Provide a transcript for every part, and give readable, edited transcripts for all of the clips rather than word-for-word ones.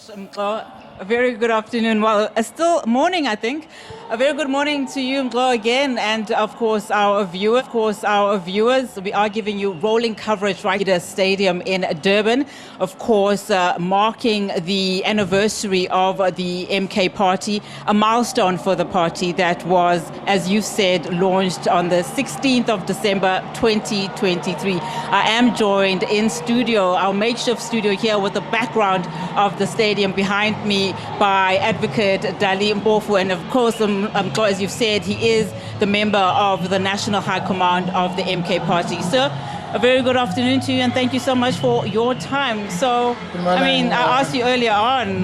A very good afternoon. Well, still morning, I think. A very good morning to you, Mglo, again, and of course our viewers. We are giving you rolling coverage right at the stadium in Durban. Of course, marking the anniversary of the MK Party, a milestone for the party that was, as you said, launched on the 16th of December 2023. I am joined in studio, our makeshift studio here, with the background of the stadium behind me by Advocate Dali Mphofu, and of course, as you've said, he is the member of the National High Command of the MK Party. Sir, a very good afternoon to you, and thank you so much for your time. So, I asked you earlier on,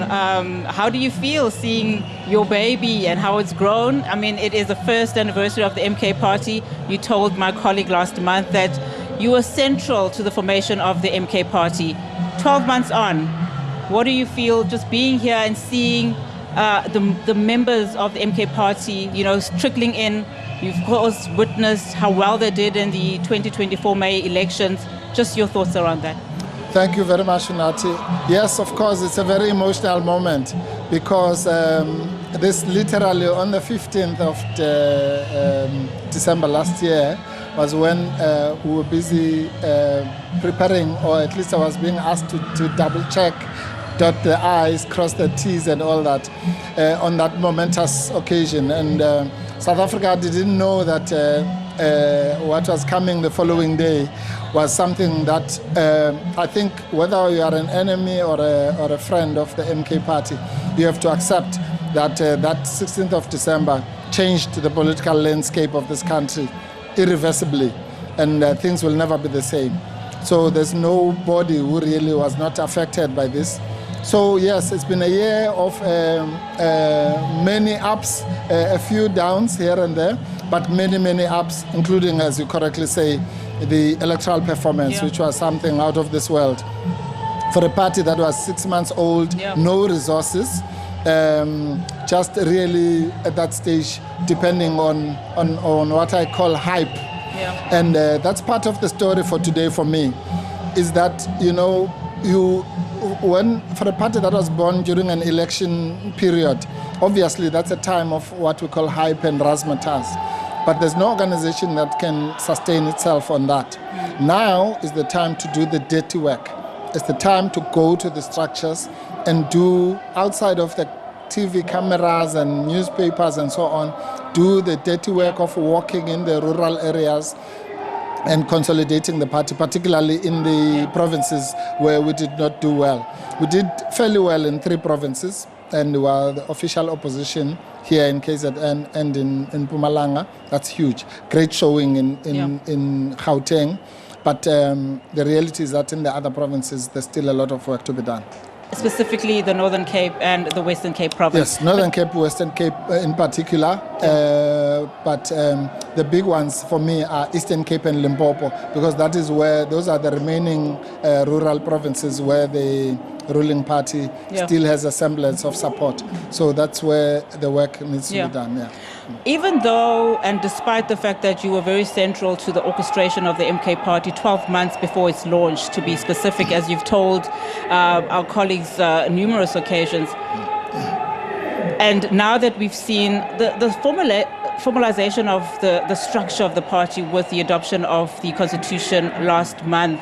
how do you feel seeing your baby and how it's grown? I mean, it is the first anniversary of the MK Party. You told my colleague last month that you were central to the formation of the MK Party. 12 months on, what do you feel just being here and seeing the members of the MK Party, trickling in? You've of course witnessed how well they did in the 2024 May elections. Just your thoughts around that. Thank you very much, Nati. Yes, of course, it's a very emotional moment because this literally on the 15th of December last year was when we were busy preparing, or at least I was being asked to double check, dot the I's, cross the T's and all that on that momentous occasion. And South Africa didn't know that what was coming the following day was something that I think whether you are an enemy or a friend of the MK Party, you have to accept that that 16th of December changed the political landscape of this country irreversibly, and things will never be the same. So there's nobody who really was not affected by this. So yes, it's been a year of many ups, a few downs here and there, but many ups, including, as you correctly say, the electoral performance, which was something out of this world. For a party that was 6 months old, no resources, just really at that stage depending on what I call hype. And that's part of the story for today for me, is that, when for a party that was born during an election period, obviously that's a time of what we call hype and razzmatazz. But there's no organization that can sustain itself on that. Now is the time to do the dirty work. It's the time to go to the structures and do, outside of the TV cameras and newspapers and so on, do the dirty work of walking in the rural areas and consolidating the party, particularly in the provinces where we did not do well. We did fairly well in 3 provinces, and we were the official opposition here in KZN and in Mpumalanga. That's huge. Great showing in Gauteng. But the reality is that in the other provinces, there's still a lot of work to be done. Specifically the Northern Cape and the Western Cape province. Yes, Northern Cape, Western Cape in particular. But the big ones for me are Eastern Cape and Limpopo, because that is where, those are the remaining rural provinces where the ruling party still has a semblance of support. So that's where the work needs to be done. Even though, and despite the fact that you were very central to the orchestration of the MK Party 12 months before its launch, to be specific, as you've told our colleagues numerous occasions, and now that we've seen the formalization of the structure of the party with the adoption of the constitution last month,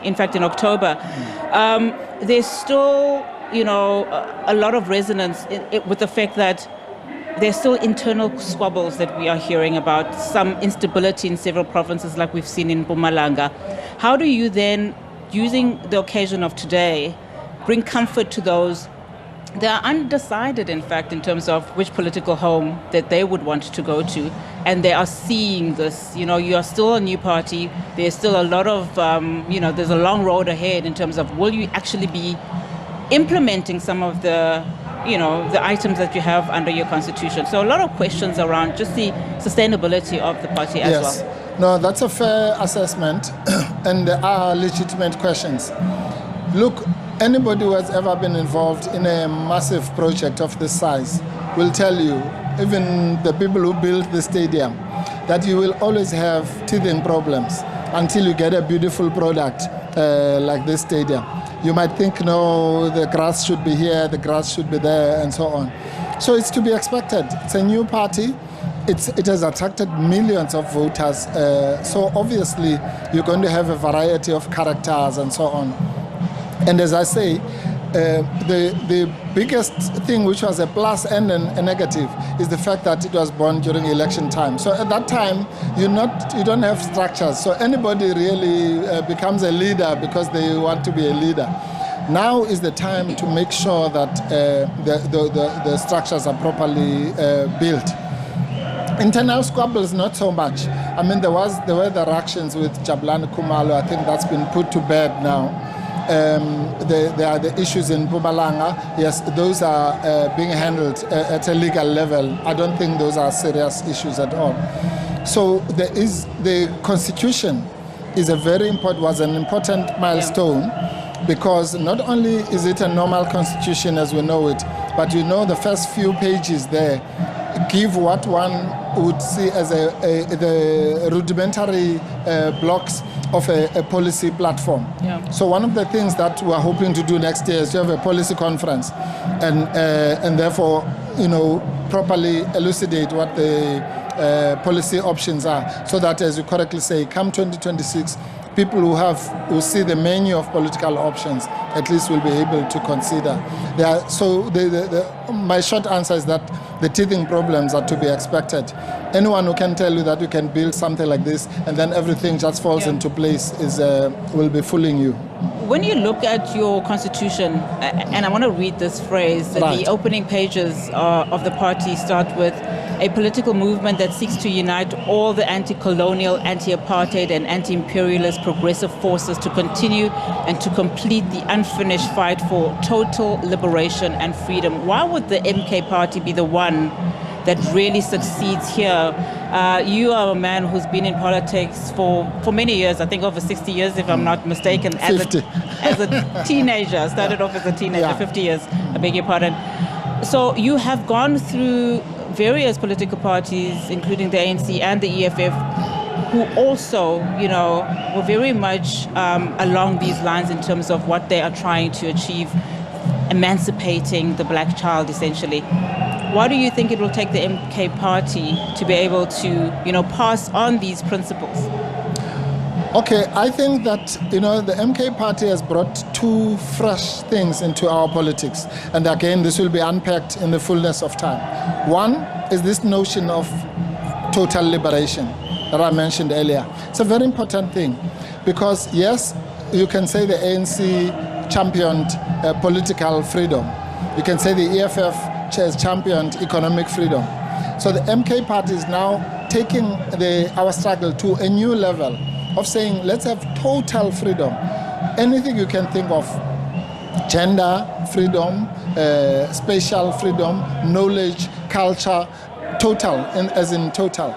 in fact in October, there's still a lot of resonance with the fact that there's still internal squabbles that we are hearing about, some instability in several provinces like we've seen in Mpumalanga. How do you then, using the occasion of today, bring comfort to those that are undecided, in fact, in terms of which political home that they would want to go to, and they are seeing this? You are still a new party. There's still a lot of, there's a long road ahead in terms of, will you actually be implementing some of the items that you have under your constitution? So a lot of questions around just the sustainability of the party as well. No, that's a fair assessment, and there are legitimate questions. Look, anybody who has ever been involved in a massive project of this size will tell you, even the people who built the stadium, that you will always have teething problems until you get a beautiful product like this stadium. You might think, no, the grass should be here, the grass should be there, and so on. So it's to be expected. It's a new party. It has attracted millions of voters. So obviously, you're going to have a variety of characters and so on. And as I say, the biggest thing, which was a plus and a negative, is the fact that it was born during election time. So at that time, you don't have structures. So anybody really becomes a leader because they want to be a leader. Now is the time to make sure that the structures are properly built. Internal squabbles, not so much. I mean, there were the ructions with Jabulani Khumalo. I think that's been put to bed now. There are the issues in Mpumalanga. Yes, those are being handled at a legal level. I don't think those are serious issues at all. So there is the Constitution was an important milestone, because not only is it a normal Constitution as we know it, but the first few pages there give what one would see as the rudimentary blocks of a policy platform. Yeah. So one of the things that we're hoping to do next year is to have a policy conference and therefore, properly elucidate what the policy options are, so that, as you correctly say, come 2026, people who see the menu of political options at least will be able to consider. My short answer is that the teething problems are to be expected. Anyone who can tell you that you can build something like this and then everything just falls into place will be fooling you. When you look at your constitution, and I want to read this phrase, right. The opening pages of the party start with a political movement that seeks to unite all the anti-colonial, anti-apartheid and anti-imperialist progressive forces to continue and to complete the unfinished fight for total liberation and freedom. Why would the MK party be the one that really succeeds here? You are a man who's been in politics for many years, I think over 60 years, if I'm not mistaken. 50. As a teenager, started off as a teenager, 50 years, I beg your pardon. So you have gone through various political parties, including the ANC and the EFF, who also, were very much along these lines in terms of what they are trying to achieve, emancipating the black child, essentially. Why do you think it will take the MK party to be able to, pass on these principles? Okay, I think that, the MK party has brought two fresh things into our politics. And again, this will be unpacked in the fullness of time. One is this notion of total liberation that I mentioned earlier. It's a very important thing because, yes, you can say the ANC championed political freedom. You can say the EFF has championed economic freedom. So the MK party is now taking our struggle to a new level of saying, let's have total freedom. Anything you can think of, gender freedom, spatial freedom, knowledge, culture, total, as in total.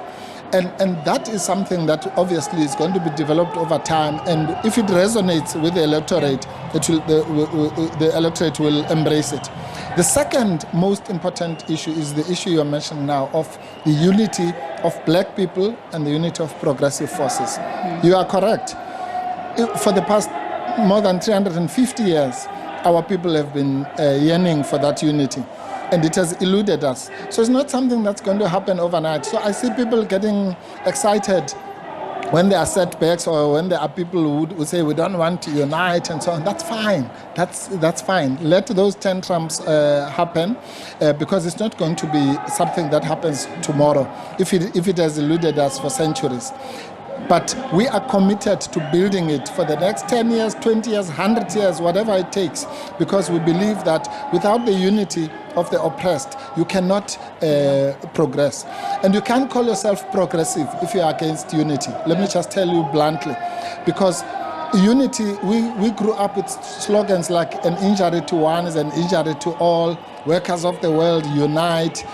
And that is something that obviously is going to be developed over time. And if it resonates with the electorate, the electorate will embrace it. The second most important issue is the issue you're mentioning now of the unity of black people and the unity of progressive forces. You are correct. For the past more than 350 years, our people have been yearning for that unity. And it has eluded us. So it's not something that's going to happen overnight. So I see people getting excited when there are setbacks or when there are people who say we don't want to unite and so on. That's fine. That's fine. Let those tantrums happen because it's not going to be something that happens tomorrow if it has eluded us for centuries. But we are committed to building it for the next 10 years, 20 years, 100 years, whatever it takes, because we believe that without the unity of the oppressed, you cannot progress. And you can't call yourself progressive if you are against unity. Let me just tell you bluntly, because unity, we grew up with slogans like an injury to one is an injury to all, workers of the world unite,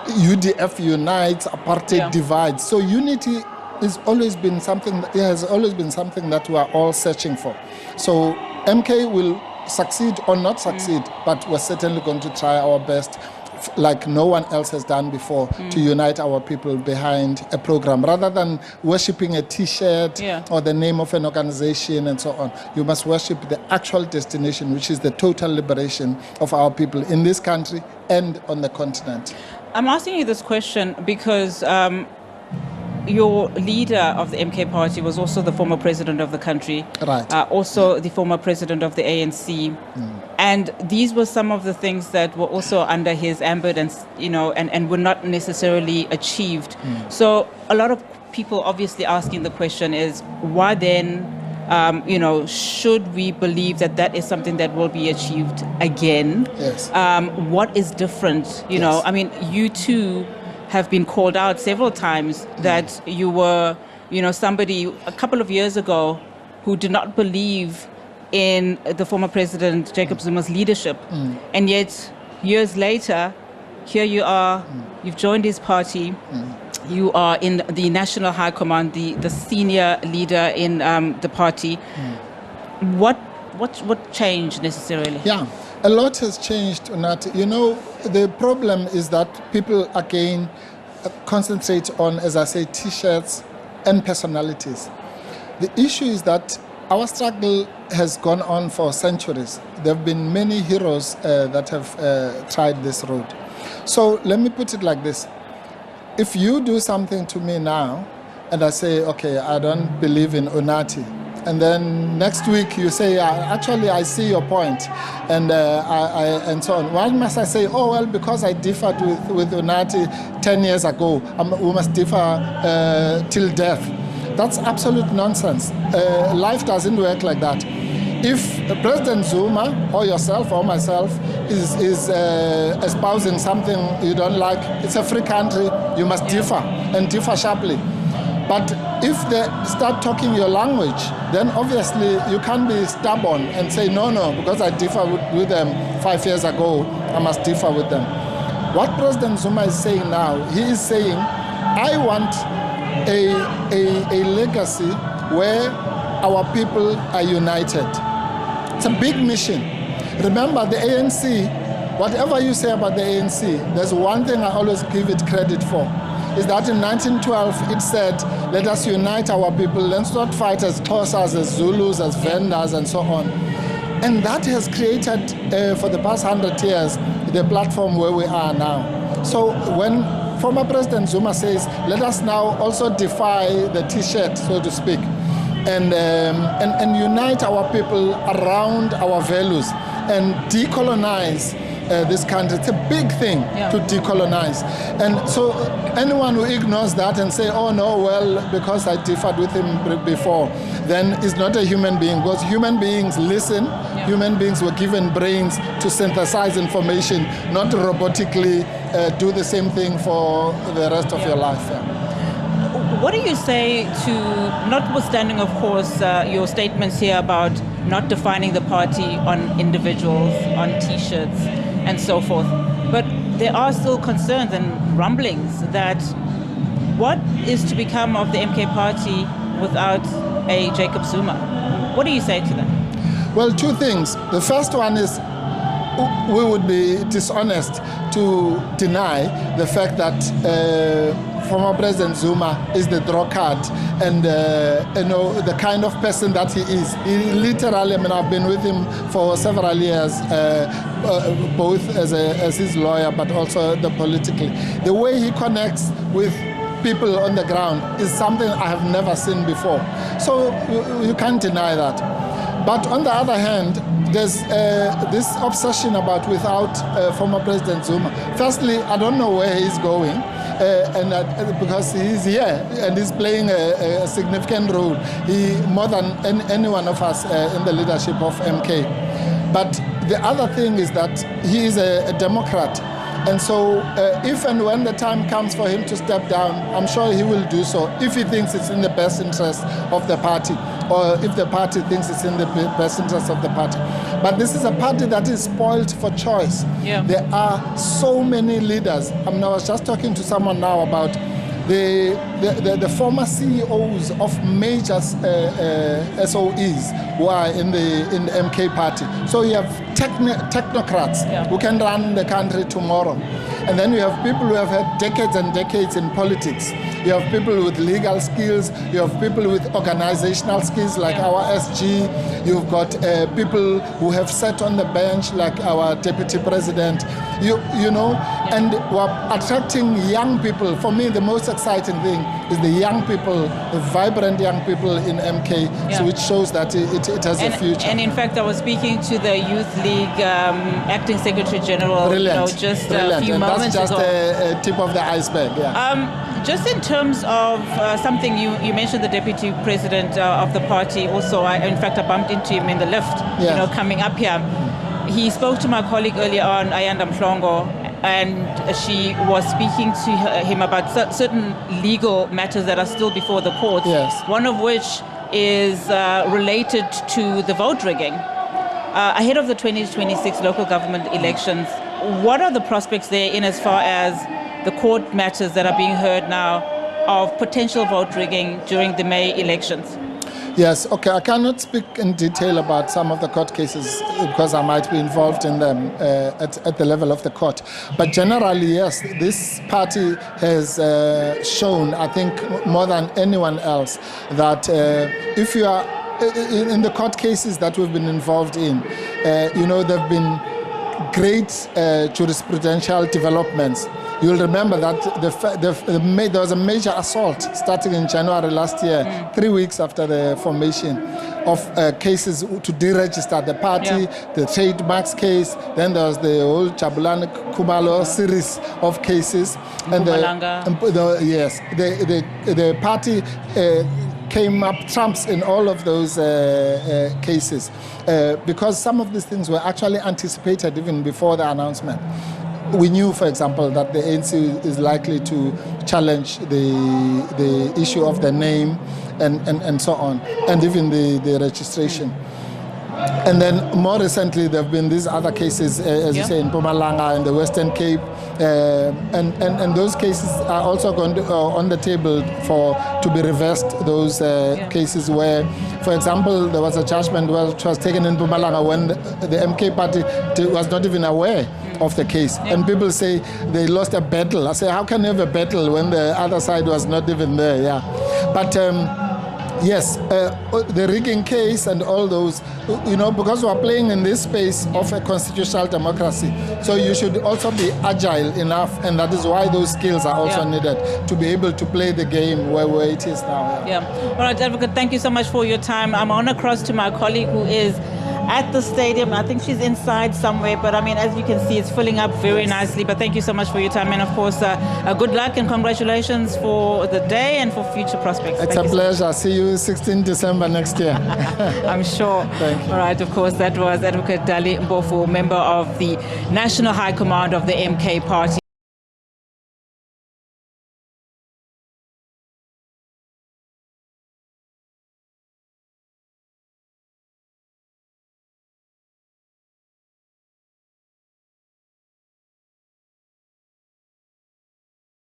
UDF unites, apartheid divides. So unity has always been something that we are all searching for. So MK will succeed or not succeed, but we're certainly going to try our best like no one else has done before, to unite our people behind a program. Rather than worshipping a T-shirt or the name of an organization and so on, you must worship the actual destination, which is the total liberation of our people in this country and on the continent. I'm asking you this question because your leader of the MK party was also the former president of the country, right? Also the former president of the ANC. And these were some of the things that were also under his ambit and, and were not necessarily achieved. So a lot of people obviously asking the question is, why then, should we believe that that is something that will be achieved again? Yes. What is different? I mean, you too have been called out several times that you were, somebody a couple of years ago who did not believe in the former president Jacob Zuma's leadership. And yet, years later, here you are, you've joined his party, you are in the National High Command, the senior leader in the party. What changed necessarily? Yeah, a lot has changed, Unati. The problem is that people again concentrate on, as I say, T-shirts and personalities. The issue is that our struggle has gone on for centuries. There have been many heroes that have tried this road. So let me put it like this. If you do something to me now, and I say, okay, I don't believe in Unati, and then next week you say, actually, I see your point, and and so on. Why must I say, oh, well, because I differed with Unati 10 years ago, we must differ till death? That's absolute nonsense. Life doesn't work like that. If President Zuma or yourself or myself is espousing something you don't like, it's a free country, you must differ and differ sharply. But if they start talking your language, then obviously you can't be stubborn and say, no, because I differ with them 5 years ago, I must differ with them. What President Zuma is saying now, he is saying, I want a legacy where our people are united. It's a big mission. Remember, the ANC, whatever you say about the ANC, there's one thing I always give it credit for, is that in 1912 it said, let us unite our people, let's not fight as Xhosas, as Zulus, as Vendas, and so on. And that has created, for the past 100 years, the platform where we are now. So when former President Zuma says, let us now also defy the T-shirt, so to speak, and unite our people around our values and decolonize this country. It's a big thing to decolonize. And so anyone who ignores that and say, oh no, well, because I differed with him before, then is not a human being, because human beings listen. Human beings were given brains to synthesize information, not robotically do the same thing for the rest of your life. What do you say to, notwithstanding, of course, your statements here about not defining the party on individuals, on T-shirts, and so forth, but there are still concerns and rumblings that what is to become of the MK party without a Jacob Zuma? What do you say to that? Well, two things. The first one is we would be dishonest to deny the fact that former President Zuma is the drunkard and the kind of person that he is. He literally, I've been with him for several years, both as his lawyer, but also politically. The way he connects with people on the ground is something I have never seen before. So you can't deny that. But on the other hand, there's this obsession about without former President Zuma. Firstly, I don't know where he's going, because he's here and he's playing a significant role, more than any one of us in the leadership of MK. But the other thing is that he is a Democrat. And so if and when the time comes for him to step down, I'm sure he will do so if he thinks it's in the best interest of the party, or if the party thinks it's in the best interest of the party. But this is a party that is spoiled for choice. There are so many leaders. I was just talking to someone now about the former CEOs of major SOEs who are in the MK party. So you have technocrats who can run the country tomorrow. And then you have people who have had decades and decades in politics. You have people with legal skills. You have people with organizational skills like our SG. You've got people who have sat on the bench like our deputy president. You know, and we're attracting young people. For me, the most exciting thing is the young people, the vibrant young people in MK, so which shows that it has a future. And in fact, I was speaking to the Youth League acting Secretary General just a few moments ago. That's just a tip of the iceberg. Just in terms of something you mentioned, the deputy president of the party. Also, in fact, I bumped into him in the lift. You know, coming up here. He spoke to my colleague earlier on, Ayanda Mhlongo, and she was speaking to him about certain legal matters that are still before the courts. Yes. One of which is related to the vote rigging. Ahead of the 2026 local government elections, what are the prospects there in as far as the court matters that are being heard now of potential vote rigging during the May elections? Yes, okay, I cannot speak in detail about some of the court cases because I might be involved in them at the level of the court. But generally, yes, this party has shown, I think, more than anyone else, that if you are in the court cases that we've been involved in, you know, there have been great jurisprudential developments. You'll remember that there was a major assault starting in January last year, 3 weeks after the formation of cases to deregister the party, the trademarks case, then there was the whole Jabulani Kumalo series of cases. And the party came up trumps in all of those cases because some of these things were actually anticipated even before the announcement. We knew, for example, that the ANC is likely to challenge the issue of the name and so on, and even the registration. And then more recently, there have been these other cases, as you say, in Mpumalanga and the Western Cape, and those cases are also going to, on the table to be reversed. Those cases where, for example, there was a judgment which was taken in Mpumalanga when the MK party was not even aware of the case, and people say they lost a battle. I say, how can you have a battle when the other side was not even there? But yes, the rigging case and all those, you know, because we are playing in this space of a constitutional democracy, so you should also be agile enough, and that is why those skills are also needed to be able to play the game where it is now. All right, Advocate, thank you so much for your time. I'm on across to my colleague who is at the stadium. I think she's inside somewhere, but I mean, as you can see, it's filling up very nicely. But thank you so much for your time, and of course, good luck and congratulations for the day and for future prospects. It's a pleasure. See you 16 December next year. I'm sure. Thank you. All right, of course, that was Advocate Dali Mphofu, member of the National High Command of the MK Party.